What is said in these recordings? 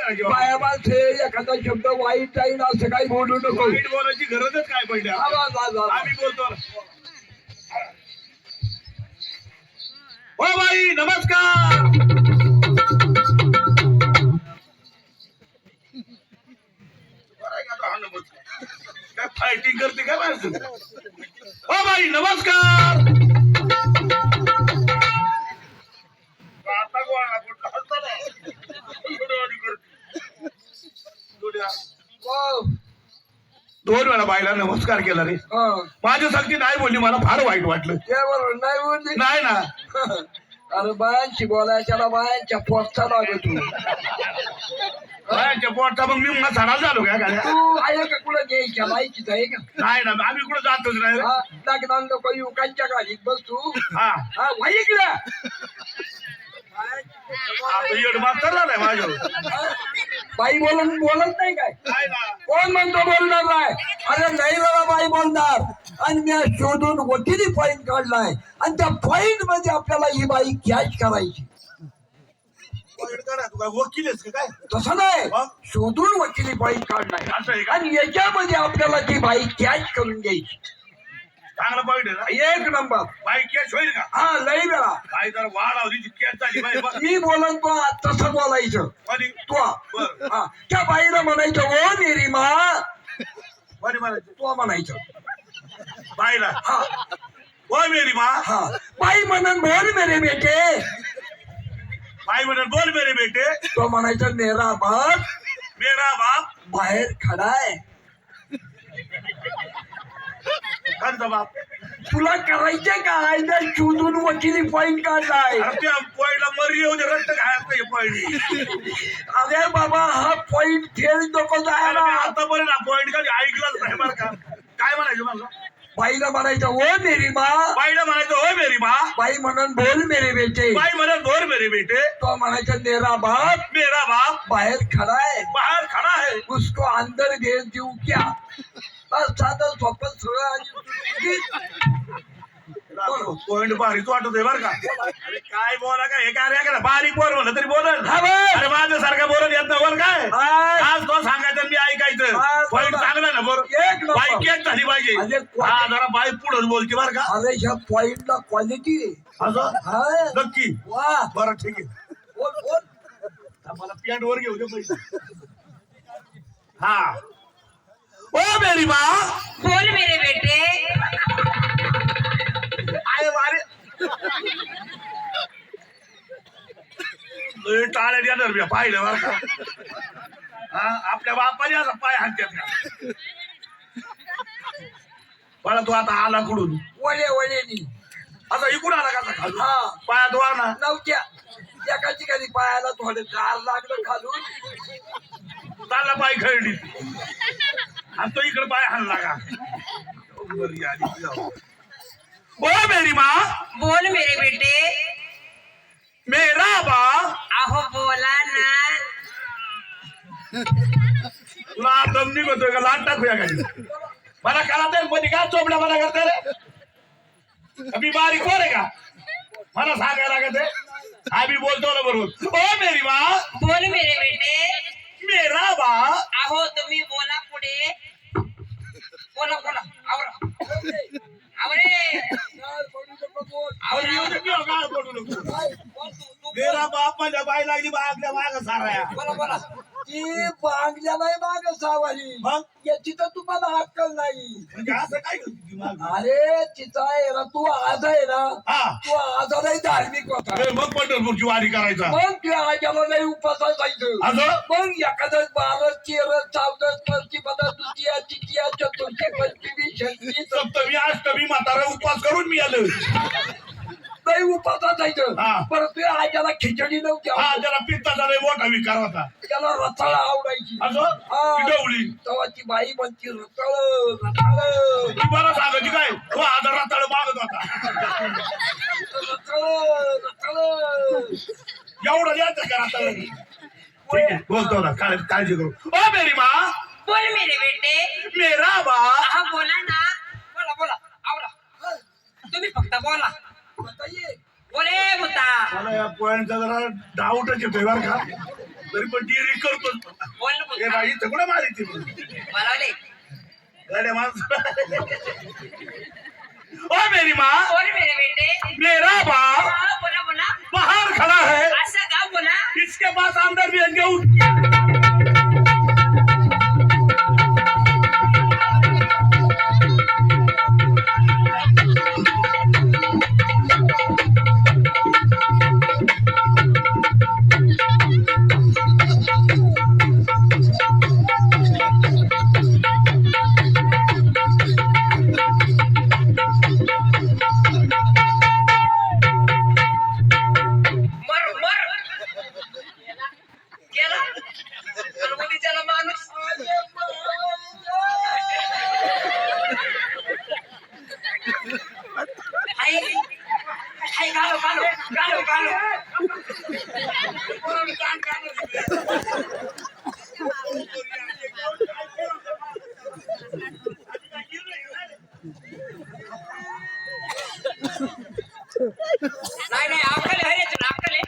करायची बाया माणसे एखादा शब्द वाईट आहे ना असं काही बोलू नको. वाईट बोलायची गरजच काय पडली आम्ही बोलतो. हो बाई नमस्कार. काय फायटिंग करते काय माणसं. हो बाई नमस्कार. आता गोळा कुठला हसता दोन वेळा बाईला नमस्कार केला रे. माझ्या सक्ती नाही बोलली मला फार वाईट वाटलं. त्यावर नाही बोलली नाही ना. अरे बायांशी बोलायच्या बायांच्या पोटचा लागत तू बायांच्या पोटचा मग मी मग झाडाला झालो काय गाड्या. तू आहे का कुठं घ्यायच्या माहितीच आहे का. नाही ना आम्ही कुठं जातच नाही. लग्नात नको युवकांच्या गाडीत बस तू. हा वाईकला मास्तर झालाय माझ्यावर. बाई बोलत नाही काय. कोण म्हणतो बोलणार नाही. अरे नाही बाबा बाई बोलणार. आणि मी शोधून वकिली फाईन काढलाय आणि त्या फाईन मध्ये आपल्याला ही बाई कॅच करायची. वकील आहेस काय. तसं नाही शोधून वकिली फाईन काढलाय आणि याच्यामध्ये आपल्याला ती बाई कॅच करून घ्यायची. चांगला पॉईंट आहे ना. एक नंबर. बाई कॅच होईल का. हा लई वेळा बाई जर वाढवली कॅच झाली बाई. मी बोलन तो तसं बोलायचं. तू त्या बाईला म्हणायचं ओ मेरी माँ. म्हणायचं तो म्हणायचं बाईला. हा ओ मेरी माँ. हा बाई म्हणून बोल मेरे बेटे. बाई म्हणून बोल मेरे बेटे. तो म्हणायचं मेरा बाप. मेरा बाप बाहेर खडा आहे. कोणता बाप. तुला करायचंय काय. शोधून वकिली फाईन काढलाय. त्या पॉईंटला मरी येऊ दे. रक्त घालायचं पॉईंट. अरे बाबा हा पॉईंट फेल नको जायला. आतापर्यंत हा पॉईंट कधी ऐकलाच नाही बरं का. काय म्हणायचं मला. बाईला म्हणायचं ओ मेरी माँ. बाईला म्हणायचं ओ मेरी माँ. बाई म्हणून बोल मेरे बेटे. बाई म्हणून बोल मेरे बेटे. तो म्हणायचं मेरा बाप. मेरा बाप बाहेर खडा है. बाहर खड़ा है. उसको अंदर भेज देऊ क्या. साधं सोपं सरळ आणि पॉईंट भारीच वाटत आहे बरं का. अरे काय बोला का. हे काय बारीक बोल म्हणलं तरी बोलल. अरे माझ्यासारखा बोलत येत नाही. बोल काय आज तो सांगायचं मी ऐकायचं. पॉईंट चांगला ना बरोबर. बाई केच झाली पाहिजे. हा जरा बाई पुढे बोलते बरं का. अरे ह्या पॉईंटला क्वालिटी असं नक्की. वा बरं ठीक आहे. बोल बोल. मला पॅन्ट वर घेऊ दे पैसे. हा ओ मेरी माँ. बोल मेरे बेटे. आय मारे टाळ्या देणार मी पाहिलं बरं का. हा आपल्या बापाने असा पाय हाणत्यात का. मला तू आता आला कुठून. वळे वळेनी आता इकडून आला का खालून. हा पायात वा ना. नवच्या एका ठिकाणी पायाला थोडं गार लागलं खालून. चालला पाय खरडी आणि तो इकडे पाय हाणला का. ओ मेरी माँ. बोल मेरे बेटे. मेरा बाप. अहो बोला ना. तुला दम निघतोय का. लाट टाकूया खाली. मला कळत मध्ये का चोपड्या मला करते रे. मी बारीक कोण आहे का. मला सांगायला लागत आहे. हा मी बोलतो ना बरोबर. ओ मेरी माँ. बोल मेरे बेटे. मेरा बाप. अहो तुम्ही बोला पुढे. बोला बोला. आवरा आवरे. मेरा बाप माझ्या बाई लागली बागल्या माग साराया. बोला बोला. ती बांगल्या नाही माग सावारी. मग याची तर तुम्हाला अक्कल नाही. म्हणजे असं काय करते ती माग. अरे तिचा आहे ना तू आज आहे ना. हा तू आजारही धार्मिक होता. मग पंढरपूरची वारी करायचा. मग त्या आजाला नाही उपासा जायचं. असं मग एखादं 12 13 14 प्रतिपदा द्वितीया तृतीया चतुर्थी पंचमी षष्टी सप्तमी अष्टमी म्हातारा उपवास करून मी आलो. नाही उपासा जायचं. हा. परत त्या आजाला खिचडी नव्हती हा आवडत. त्याला पित्ताचा लय मोठा विकार होता. त्याला रताळा आवडायची. असं ती डवळी. तेव्हा ती बाई म्हणती रताळ रताळ ती मला सांगायची काय. तो आजारा तळ मागत होता. रताळ रताळ. एवढं द्यायचं का रताळ. ठीक आहे बोलतो ना काळजी करू. ओ मेरी माँ. बोल मेरे बेटे. मेरा बाप. हा बोला ना. बोला बोला. आवरा. तुम्ही फक्त बोला. बताइए. बोले होता. मला या पॉईंटचा जरा डाऊटच येतोय बरं का. तरी पण डी करतो. बोल ना, बोल. हे बाई इथं कुठं मारायची बोलावले. गड्या माणसं. ओ मेरी माँ, कोण मेरे बेटे? मेरा बाप हा, बोला बोला. बाहर खड़ा है, असं का बोला? इसके पास अंदर भी अंगे मर मर गेला आणि मुलीच्याला माणूस. हाय हाय, घालो घालो घालो घालो. नाही नाही, अक्कल आहे रे तुला, अक्कल आहे.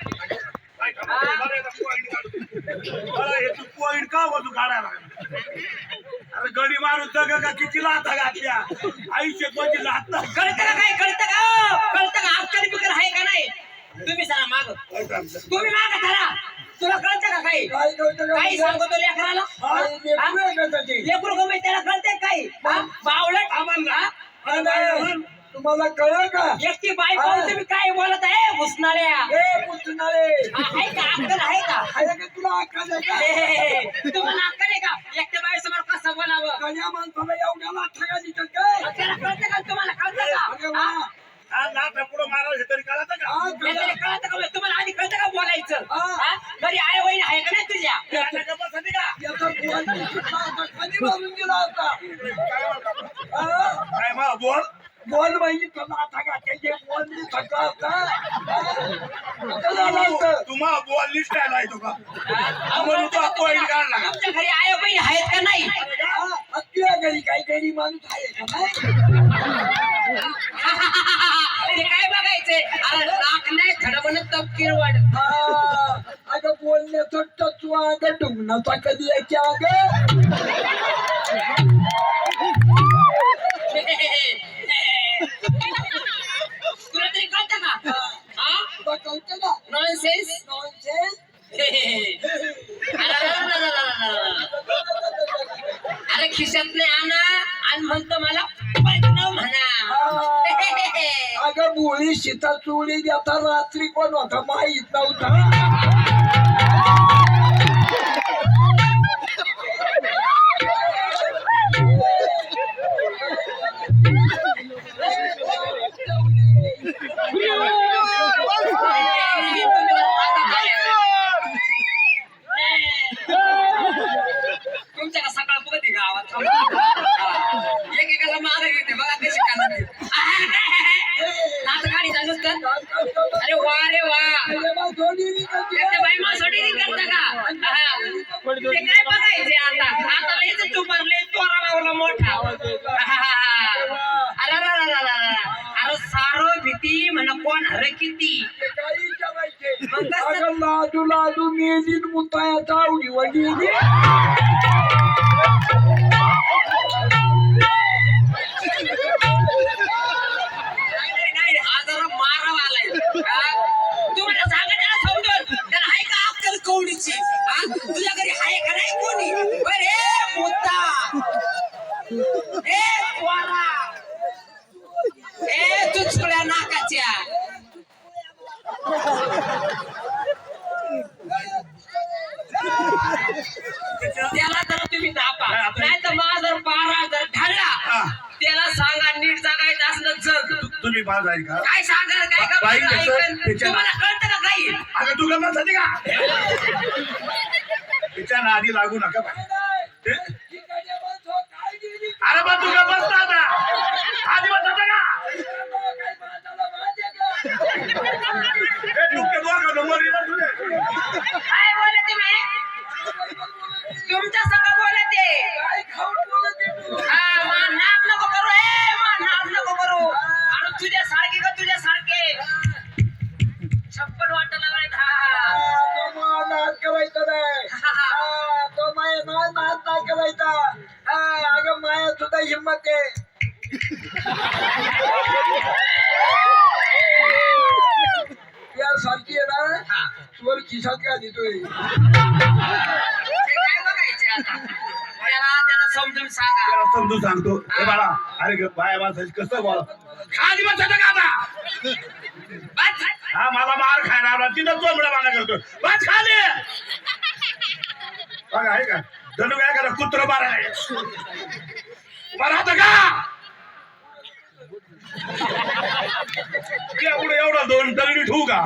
पॉइंट का वजू काढायला अरे गडी मारून जग का किती लाथा घातल्या आयुष्यात माझी लाथ कळतं का काय? कळतं का? कळतं का? अक्कल बिकल आहे का नाही? तुम्ही सांगा माग, तुम्ही माग चला. तुला कळतं का काही? काय कळतं का? काही सांगतो लेकराला? आई लेकरं आहे का त्याची? लेकरू गमे त्याला कळतंय काही? हा? बावळट आम्हाला हा? नाही, तुम्हाला कळलं का? एकटी बाई पाहून तुम्ही काय बोलत आहे मुसनाळ्या? ए पुतणारे, आहे का अक्कल आहे का? आहे का तुला अक्कल आहे का? हे, तुम्हाला अक्कल आहे का? एकट्या बाईसमोर कसं बोलावं? गण्या माणसाला एवढ्या लाथा का दिसत काय? त्याला कळतं का? तुम्हाला कळतं अरे का? वा. हा? लाथा पुढं मारायला हे तरी कळतं का हा, हे तरी कळतं का? तुम्हाला आधी कळतं का बोलायचं? हा. हा? घरी आई वहीन आहे का नाही तुझ्या? आता गप्पा साठी का याचा बुवांनी सुद्धा आता खाली मारून दिला होता. हा? काय मा बोल बोल बाई, तुला लाथा घालायचे, बोलली थकला होता. आता झालं होतं. तुम्हा बोल लिस्ट आहे तो का म्हणून तो पॉइंट काढला का तुमच्या घरी आई बहीण आहेत का नाही? हा, तुझ्या घरी काही गरी माणूस आहे का नाही? ते काय बघायचंय? अरे नाक नाही खडबण तपकीर वाढ. हा, अगं बोलण्याचं तत्व अगं डुंगणाचा कधी यायच्या अगं. तुला तरी कळतं का? हा? तुला कळतं का? नॉनसेन्स. नॉनसेन्स. अरे खिशातले आणा आणि म्हणतो मला पटलं म्हणा. अगं बोळी सीता चोळी आता रात्री कोण होता माहीत नव्हता. तुमच्या का सकाळ बघते गावात एकेकाला मार घेते बघा कशी कानात नाच गाडी चालूच तर. अरे वा रे वा, एकट्या बाई मासोडी करता का? ते काय बघायचे आता? आता लयच तू भरले तोरा लावला मोठा. अरे अरे सारो भीती म्हणा कोण हर किती. अगं लाजू लाजू मेली मुतायाचा आवडी वडील. नाही, हा जरा मारावा आलाय. तू मला सांगा त्याला समजून, त्याला आहे का अक्कल कवडीची? तुझ्या घरी आहे का नाही कोणी? अरे मुद्दा, ए पोरा, ए तुझ्या नाकाच्या. त्याला तर तुम्ही दापा, नाही तर माझा पारा जर ढळला त्याला सांगा नीट जगायचं असलं जग. तुम्ही माझा आहे का काय सांगाल? काय का बाई, माझं त्याचं- ऐकन? त्याच्या- तुम्हाला कळतं का काही? अगं तू गप्पा साठी का तिच्या नादी लागू नका बाई. अरे बा तू गप्प बस ना आता आधी बस आता का हे टुक्के दोन का नंबर येणार तुझे काय बोलते मी? तुमच्या संग बोलते. हा, मान नाक नको करू, मान नाक नको करू. आणि तुझ्या सारखे का तुझ्या सारखे 56 वाट लावायत. हा करायचं नाही. नाही नाद नाही करायचा. अगं माया सुद्धा हिंमत आहे. यासारखी आहे ना स्वर खिशात का देतोय. ते काय बघायचे आता त्याला समजून सांगा. त्याला समजून सांगतो. हे बाळा, अरे बाया माणसाची कसं बोला खाली बसायचं का आता? बस. हा मला मार खायला आवडला तिथं चोंबडा मागा करतो. बस खाली बघा आहे का जणू काय करा कुत्र माराय राहत का एवढं दोन दगडी ठेवू का?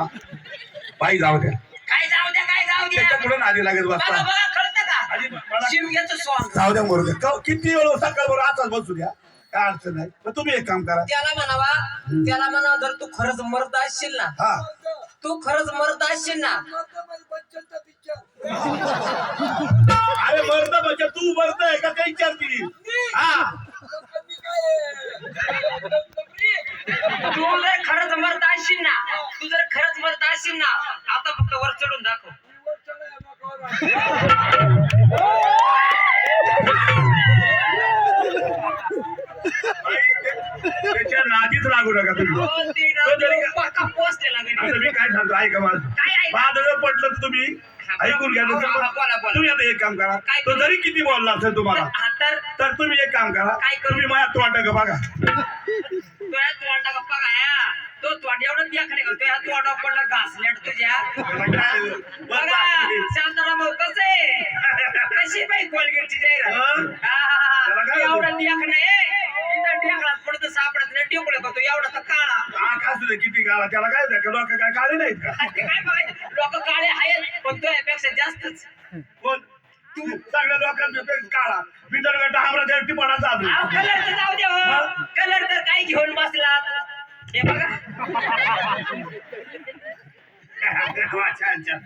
बाई जाऊ द्या काय जाऊ द्या काय जाऊ द्या. त्याच्या पुढे नादी लागत बघा बसता. बघा कळतं का आणि मला शिमग्याचं सॉंग. जाऊ द्या मोरग किती वेळ सकाळ बरोबर आताच बसू द्या काय अडचण नाही. पण तुम्ही एक काम करा. त्याला म्हणावा जर तू खरंच मर्द असशील ना हा तू खरंच मर्द असशील ना बच्चनचा पिक्चर. अरे मरत म्हणजे तू मरत आहे का काही विचारती? हा लोकांनी काय तू जर खरंच मर्द असशील ना तू जर खरंच मर्द असशील ना आता फक्त वर चढून दाखव. त्याच्या नादीच लागू नका तुम्ही. पक्का पोचलेला घरी. आता मी काय सांगतो ऐका माझं काय ऐका? माझं पटलं तर तुम्ही ऐकून घ्या. बोला, बोला. तुम्ही आता एक काम करा. काय तो जरी किती बोलला असेल तुम्हाला हा तर तर तुम्ही एक काम करा. काय करू? तुम्ही माझ्या तोंड का बघा. तुझ्या तोंडा गप्पा काय तो तोंड एवढं देखणे का तुझ्या तोंडा पडला घासलेट तुझ्या. बघा शांताराम भाऊ कसं आहे कशी बाई कोलगेटची जाहिरात. त्याला काय होतं? एवढं देखणं आहे इथं ढेकळात पडत सापडत नाही ढेकळं का तो एवढा तर काळा. असू दे किती काळा त्याला काय द्या लोक काय काळे नाहीत का? ते काय बघायचं लोक काळे आहेत पण तुझ्यापेक्षा जास्तच. कोण तू सगळ्या लोकांपेक्षा काळा मी तर डांबरा त्या टिपणा चालू. कलर तर जाऊ दे हो कलर तर काय घेऊन बसलात हे बघा. छान छान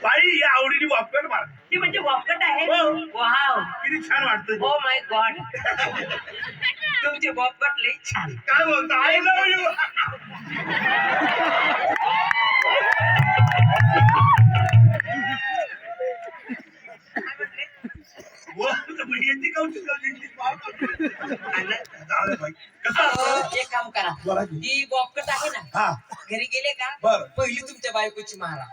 बाई या आवडीने वापर मार ती म्हणजे वापकट आहे. हो. वाव किती छान वाटतं. ओ माय गॉड तुमची वापकट लई छान. काय बोलतो आय लव्ह यू. एक काम करा बोला की. ही वापकट आहे ना हा घरी गेले का बरं. पहिली तुमच्या बायकोची मारा.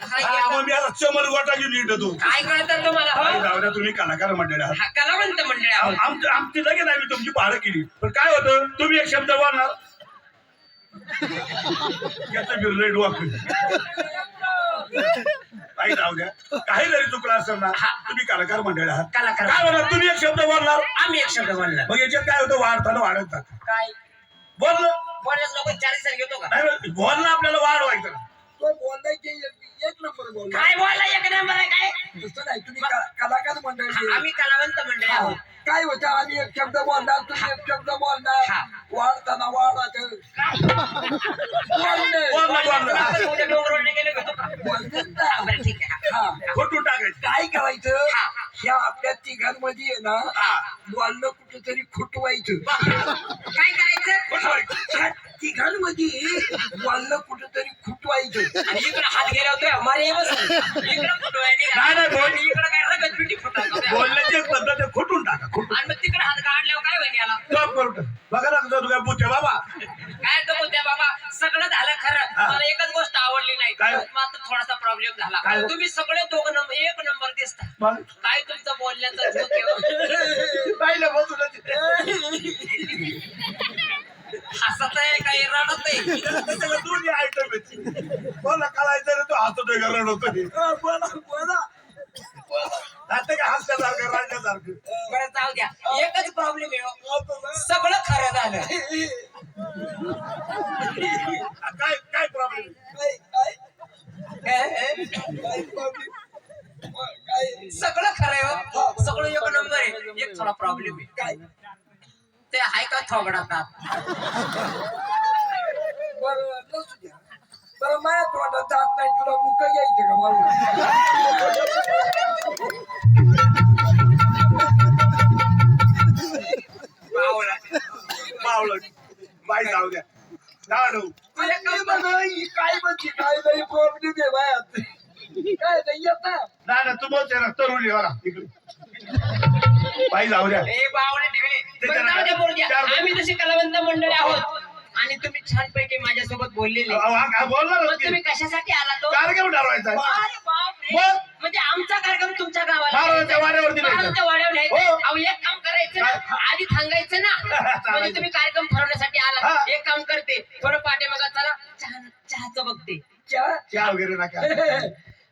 हा, मग मी आता चमन गोटा घेऊन येतो. काय कळतं तुम्हाला आई हो जाऊ द्या तुम्ही कलाकार मंडळी आहात. हा कलावंत मंडळी आहोत. आमची लगेच आम्ही तुमची पाहणं केली पण काय होतं तुम्ही एक शब्द बोलणार याचं बिरलेट वापर काही जाऊ द्या काही जरी चुकला असेल ना तुम्ही कलाकार मंडळी आहात. कलाकार. काय होणार तुम्ही एक शब्द बोलणार आम्ही एक शब्द बोलणार. मग याच्यात काय होतं वाढताना वाढत जात काय बोललं बोलण्यास लोक 40 जण घेतो का नाही बोलणं आपल्याला वाढवायचं. तो बोलण्याचे एक नंबर बोलला. काय बोलला एक नंबर आहे काय. तसं नाही तुम्ही कलाकार मंडळी. आम्ही कलावंत मंडळी आहोत. काय होतं आम्ही एक शब्द बोलणार तुम्ही एक शब्द बोलणार हा. वाढताना वाढायचं बोलणे. बोलणं उद्या डोंगरवरने गेले घेतो का. बोलणेच ना. बरं, ठीक आहे. हा. खोटून टाकायचं. काय करायचं हा. ह्या आपल्या तिघांमध्ये आहे ना बोलणं कुठेतरी खुटवायचं. काय करायचं ह्या तिघांमध्ये बोलणं कुठेतरी खुटवायचं. आणि इकडे हात गेला होतो मारे बस इकडे फुटवाय नाही, नाही, बोल. इकडे काय रगत पिटी फुटायचं बोलण्याची एक पद्धत आहे, खोटून टाका खोटून आणि मग तिकडे हात काढल्यावर काय होईल याला. जॉब करू टाक. बघा ना तुझा तुझ्या बुद्ध्या बाबा काय तो त्या बाबा सगळं झालं खरं हा. मला एकच गोष्ट आवडली नाही काय? मात्र थोडासा प्रॉब्लेम झाला. काय? तुम्ही सगळे दोघं एक नंबर दिसता. मग काय तुमचं बोलण्याचं झोक आहे हो? पाहिलं बसून हसत आहे काही रडत आहे. त्याला दोन्ही आयटम आहेत. बोला कळायचं रे तो हसतोय का रडतोय. बोला बोला आता काय हसण्यासारखं रडण्यासारखं. बरं जाऊ द्या एकच प्रॉब्लेम आहे हो. सगळं खरं झालं. काय काय प्रॉब्लेम. काय काय काय problem? काय सगळं खरं आहे हो. सगळं एक नंबर आहे. एक थोडा प्रॉब्लेम आहे. काय ते आहे का थोबडातात. बरं नसू द्या. बरं माझ्या तोंडात जात नाही तुला मुक घ्यायचं का मला. मावळं बाई जाऊ द्या लाडू काय म्हणते काय नाही प्रॉब्लेम आहे बायात. काय नाही येत ना. नाही ना तू बोलते ना तरुण बघा इकडे बाई जाऊ द्या ए बावडे ठेवे बरं, जाऊ द्या, बोलू द्या. आम्ही तशी कलावंत मंडळी आहोत आणि तुम्ही छानपैकी माझ्यासोबत बोललेले बोलणार मग तुम्ही कशासाठी आला तो कार्यक्रम ठरवायचा आहे. अरे बापरे. मग? म्हणजे आमचा कार्यक्रम तुमच्या गावाला मारुतीच्या वाड्यावरती न्यायचा. मारुतीच्या वाड्यावर न्यायचा. हो. अहो, एक काम करायचं ना आधी सांगायचं ना म्हणजे तुम्ही कार्यक्रम ठरवण्यासाठी आला हा. एक काम करते थोडं पाठीमागा चला चहाचं बघते चहा चहा वगैरे नका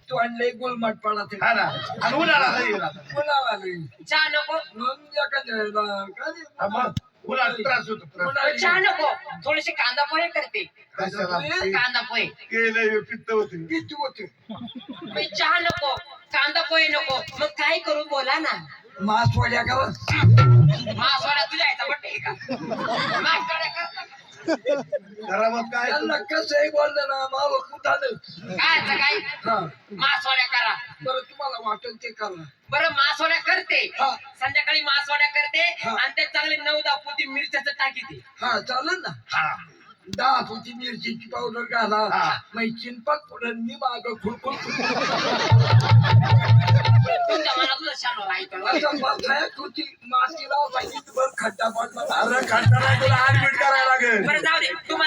तू आणलंय गुलमाट पडा ते हा ना आणि उन्हाळा नाही येणार. कुणाला नाही चहा नको मग एखाद्या वेळेला काय हा मग उन्हाळा त्रास होतो त्रास. कुणाला चहा नको थोडेसे कांदा पोहे करते कशाला? कांदा पोहे केलंय, पित्त होते किती होते मग चहा नको कांदा पोहे नको मग काय करू बोला ना मासवड्या करा मासवाडा तुझ्या यायचा बड्डे आहे का मासवाडा करता घरामध्ये काय त्यांना कसंही बोललं ना मावं कुठालं काय काय हा मासवाड्या करा बरं तुम्हाला वाटेल ते करा बरं मासवाड्या करते हा. संध्याकाळी मासवाड्या करते हा. आणि त्यात चांगले 9-10 पोती मिरच्याचं टाकीते हा चालेल ना हा 10 पोती मिरचीची पावडर घाला हा. मग चिंपक पुढं मी माग खुरकुर तुमच्या मनात तुझं शान राहायचं असं बसायत होती मातीला सांगितलं खड्डा पडला अरे कंटाळा तुला ऍडमिट करायला लागेल बरं जाऊ दे तुम्हाला